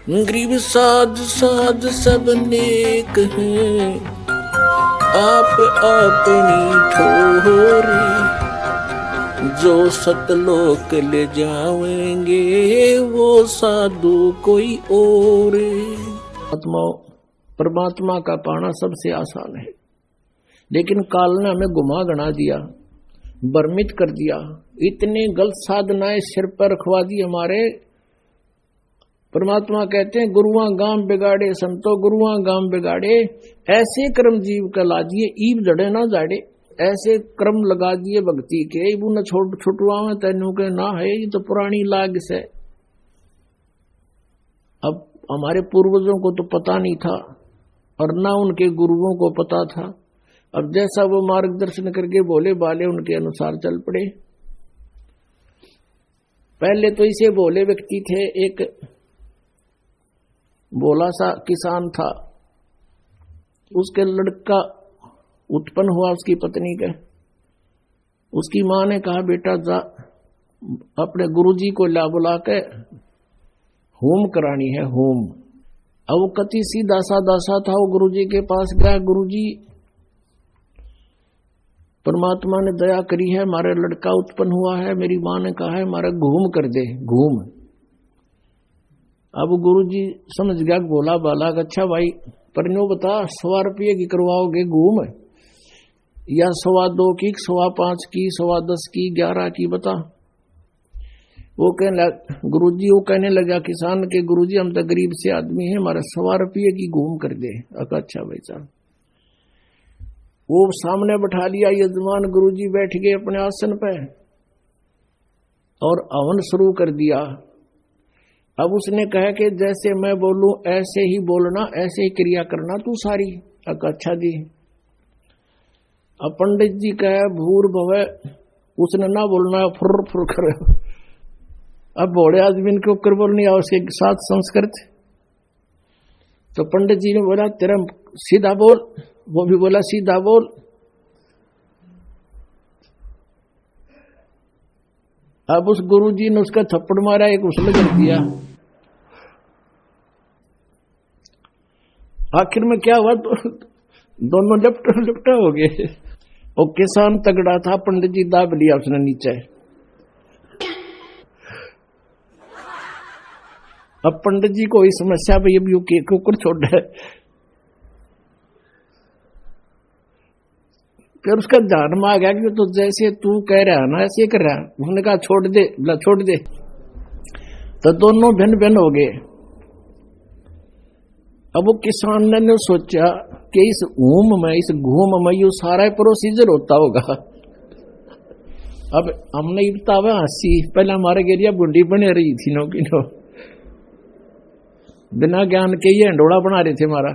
गरीब साध साध सब नेक हैं, आप अपनी ठोरी जो सतलोक ले जाएंगे वो साधु कोई और। परमात्मा का पाना सबसे आसान है, लेकिन काल ने हमें गुमा गना दिया, भ्रमित कर दिया, इतने गलत साधनाएं सिर पर रखवा दी हमारे। परमात्मा कहते हैं गुरुआ गांव बिगाड़े संतो गुरुआ गांव बिगाड़े, ऐसे कर्म जीव का लाजिए ईब जड़े ना जाड़े। ऐसे क्रम लगा दिए भक्ति के, इबू न छुटवा में तेनू के ना है, ये तो पुरानी लाग से। अब हमारे पूर्वजों को तो पता नहीं था और ना उनके गुरुओं को पता था। अब जैसा वो मार्गदर्शन करके बोले बाले उनके अनुसार चल पड़े। पहले तो इसे बोले व्यक्ति थे, एक भोला सा किसान था, उसके लड़का उत्पन्न हुआ उसकी पत्नी का। उसकी मां ने कहा बेटा जा अपने गुरुजी को ला बुला के होम करानी है होम। अब वो कति सीधा सादा सा था, वो गुरुजी के पास गया, गुरुजी परमात्मा ने दया करी है, हमारा लड़का उत्पन्न हुआ है, मेरी मां ने कहा है हमारा घूम कर दे घूम। अब गुरुजी समझ गया बोला बाला अच्छा भाई पर नो बता 100 रुपये की करवाओगे घूम या 2.25 की 5.25 की 10.25 की 11 की बता। वो कहने लगा किसान के गुरुजी हम तो गरीब से आदमी हैं, हमारा 100 रुपये की घूम कर दे। अच्छा भाई साहब, वो सामने बैठा लिया यजमान, गुरुजी बैठ गए अपने आसन पे और हवन शुरू कर दिया। अब उसने कहा कि जैसे मैं बोलूं ऐसे ही बोलना, ऐसे ही क्रिया करना तू सारी। अच्छा जी। अब पंडित जी कहे भूर भवे, उसने ना बोलना फुर फुर कर। अब बड़े आदमी के ऊपर बोलनी है उसके साथ संस्कृत। तो पंडित जी ने बोला तेरा सीधा बोल, वो भी बोला सीधा बोल। अब उस गुरुजी ने उसका थप्पड़ मारा, एक उछल कर दिया। आखिर में क्या हुआ, दोनों लिपटा हो गए। और किसान तगड़ा था, पंडित जी दाब लिया उसने नीचे। अब पंडित जी को इस समस्या पे ये भी कुकर छोड़ है। फिर उसका ध्यान में आ गया कि तो जैसे तू कह रहा है ना ऐसे कर रहा है। उसने कहा छोड़ दे, बोला छोड़ दे। तो दोनों भिन्न भिन्न हो गए। अब वो किसान ने सोचा कि इस ऊम में इस घूम में ये सारा प्रोसीजर होता होगा। अब हमने बतावा हंसी, पहले हमारे गेरिया बुंडी बने रही थी नो की नो, बिना ज्ञान के ये हंडोड़ा बना रहे थे हमारा।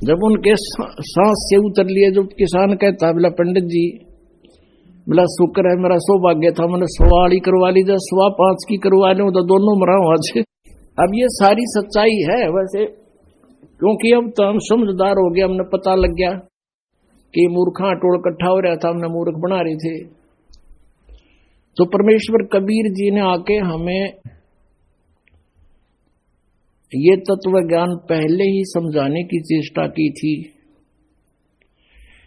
जब उनके सांस से उतर लिए, जो किसान कहता बोला पंडित जी बोला शुक्र है मेरा सौभाग्य था, मैंने 1.25 करवा ली, जब 5.25 की करवा लूं तो दोनों मरा आज। अब ये सारी सच्चाई है वैसे, क्योंकि अब तो हम समझदार हो गए, हमने पता लग गया कि मूर्खा टोल इकट्ठा हो रहा था, हमने मूर्ख बना रहे थे। तो परमेश्वर कबीर जी ने आके हमें ये तत्व ज्ञान पहले ही समझाने की चेष्टा की थी,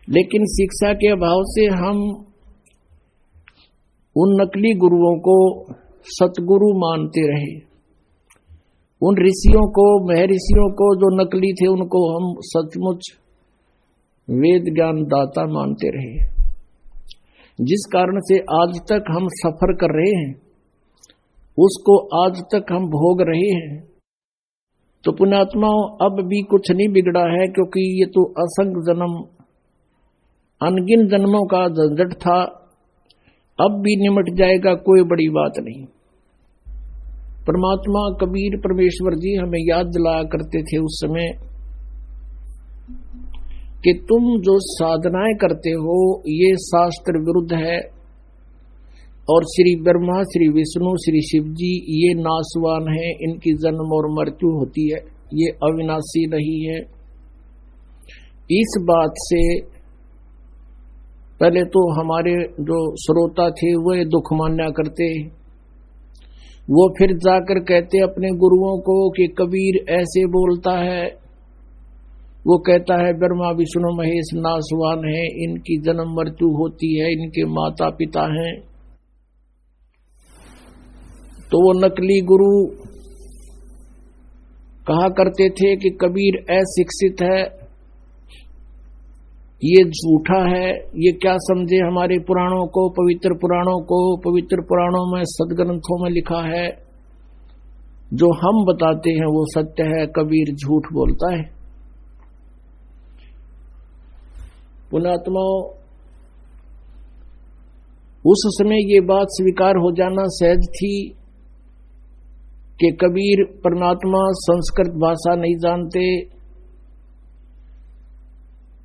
लेकिन शिक्षा के अभाव से हम उन नकली गुरुओं को सतगुरु मानते रहे। उन ऋषियों को महर्षियों को जो नकली थे उनको हम सचमुच वेद ज्ञान दाता मानते रहे, जिस कारण से आज तक हम सफर कर रहे हैं, उसको आज तक हम भोग रहे हैं। तो पुण्यात्माओं अब भी कुछ नहीं बिगड़ा है, क्योंकि ये तो असंख्य जन्म अनगिन जन्मों का झंझट था, अब भी निमट जाएगा, कोई बड़ी बात नहीं। परमात्मा कबीर परमेश्वर जी हमें याद दिलाया करते थे उस समय कि तुम जो साधनाएं करते हो ये शास्त्र विरुद्ध है, और श्री ब्रह्मा श्री विष्णु श्री शिव जी ये नासवान है, इनकी जन्म और मृत्यु होती है, ये अविनाशी नहीं है। इस बात से पहले तो हमारे जो श्रोता थे वह दुख मान्या करते, वो फिर जाकर कहते अपने गुरुओं को कि कबीर ऐसे बोलता है। वो कहता है ब्रह्मा विष्णु महेश नासवान है, इनकी जन्म मृत्यु होती है, इनके माता पिता हैं। तो वो नकली गुरु कहा करते थे कि कबीर अशिक्षित है, ये झूठा है, ये क्या समझे हमारे पुराणों को, पवित्र पुराणों को। पवित्र पुराणों में सदग्रंथों में लिखा है, जो हम बताते हैं वो सत्य है, कबीर झूठ बोलता है। पुण्यात्माओं, उस समय ये बात स्वीकार हो जाना सहज थी कि कबीर परमात्मा संस्कृत भाषा नहीं जानते,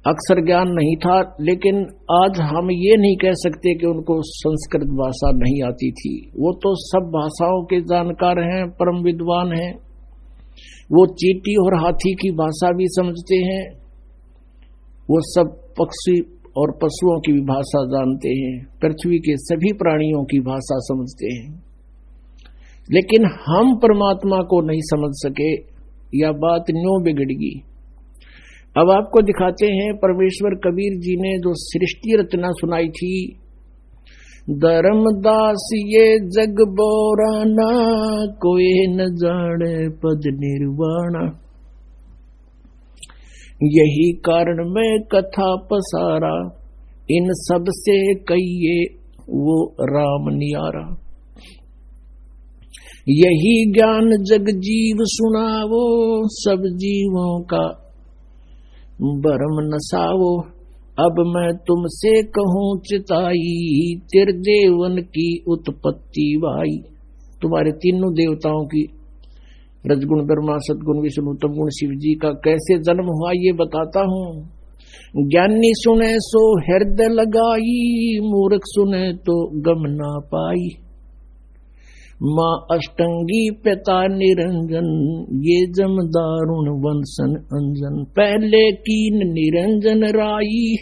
अक्षर ज्ञान नहीं था। लेकिन आज हम ये नहीं कह सकते कि उनको संस्कृत भाषा नहीं आती थी। वो तो सब भाषाओं के जानकार हैं, परम विद्वान हैं। वो चींटी और हाथी की भाषा भी समझते हैं, वो सब पक्षी और पशुओं की भी भाषा जानते हैं, पृथ्वी के सभी प्राणियों की भाषा समझते हैं। लेकिन हम परमात्मा को नहीं समझ सके, यह बात न्यों बिगड़ गई। अब आपको दिखाते हैं परमेश्वर कबीर जी ने जो सृष्टि रचना सुनाई थी। धर्मदास ये जग बोराना, कोई न जाने पद निर्वाणा। यही कारण में कथा पसारा, इन सब से कहिए वो राम नियारा। यही ज्ञान जग जीव सुनावो, सब जीवों का भरम नसावो। अब मैं तुमसे कहूँ चिताई, त्रिदेवन की उत्पत्ति भाई। तुम्हारे तीनों देवताओं की, रजगुण ब्रह्मा, सदगुण विष्णु, तमगुण शिव जी का कैसे जन्म हुआ ये बताता हूँ। ज्ञानी सुने सो हृदय लगाई, मूर्ख सुने तो गम ना पाई। माँ अष्टंगी पिता निरंजन, ये जम दारुण वंशन अंजन। पहले कीन निरंजन राई,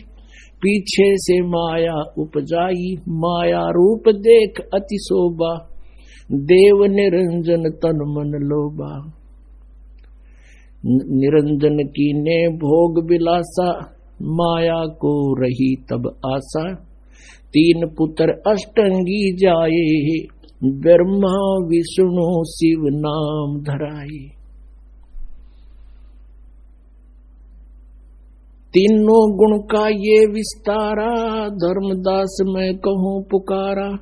पीछे से माया उपजाई। माया रूप देख अति शोभा, देव निरंजन तन मन लोभा। निरंजन की ने भोग विलासा, माया को रही तब आशा। तीन पुत्र अष्टंगी जाए, ब्रह्मा विष्णु शिव नाम धराए। तीनों गुण का ये विस्तारा, धर्मदास मैं कहूँ पुकारा।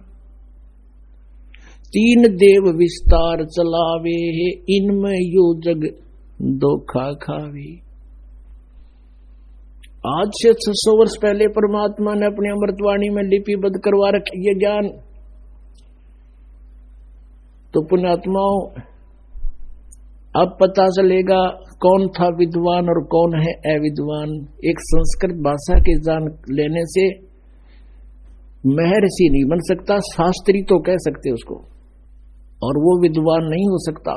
तीन देव विस्तार चलावे, इनमें यो जग धोखा खावे। आज से 600 वर्ष पहले परमात्मा ने अपनी अमृतवाणी में लिपिबद्ध करवा रखी ये ज्ञान। तो पुण्यात्माओं, अब पता चलेगा कौन था विद्वान और कौन है अविद्वान। एक संस्कृत भाषा के जान लेने से महर्षि नहीं बन सकता, शास्त्री तो कह सकते उसको, और वो विद्वान नहीं हो सकता।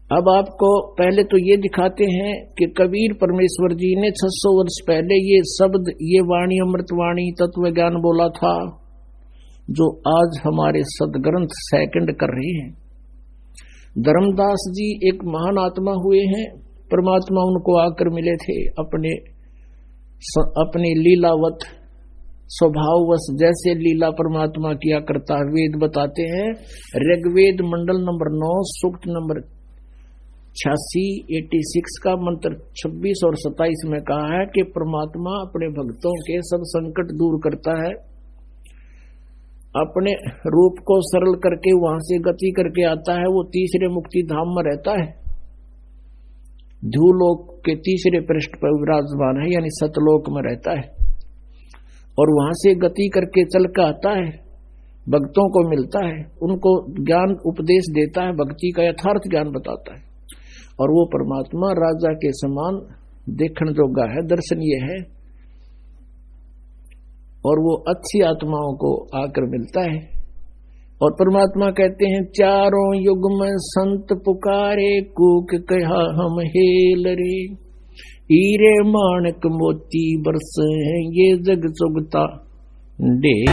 अब आपको पहले तो ये दिखाते हैं कि कबीर परमेश्वर जी ने 600 वर्ष पहले ये शब्द, ये वाणी, अमृतवाणी, तत्व ज्ञान बोला था, जो आज हमारे सदग्रंथ सेकंड कर रहे हैं। धर्मदास जी एक महान आत्मा हुए हैं, परमात्मा उनको आकर मिले थे अपने लीलावत स्वभाववश, जैसे लीला परमात्मा किया करता है। वेद बताते हैं, ऋग्वेद मंडल नंबर 9 सूक्त नंबर 86 का मंत्र 26 और 27 में कहा है कि परमात्मा अपने भक्तों के सब संकट दूर करता है। अपने रूप को सरल करके वहां से गति करके आता है। वो तीसरे मुक्ति धाम में रहता है, ध्रुवलोक के तीसरे पृष्ठ पर विराजमान है, यानी सतलोक में रहता है। और वहां से गति करके चल कर आता है, भक्तों को मिलता है, उनको ज्ञान उपदेश देता है, भक्ति का यथार्थ ज्ञान बताता है। और वो परमात्मा राजा के समान देखने जोगा है, दर्शनीय है, और वो अच्छी आत्माओं को आकर मिलता है। और परमात्मा कहते हैं, चारों युग में संत पुकारे, कूक कहा हम हेल रे। हीरे माणक मोती बरसे हैं, ये जग चुगता ढेर।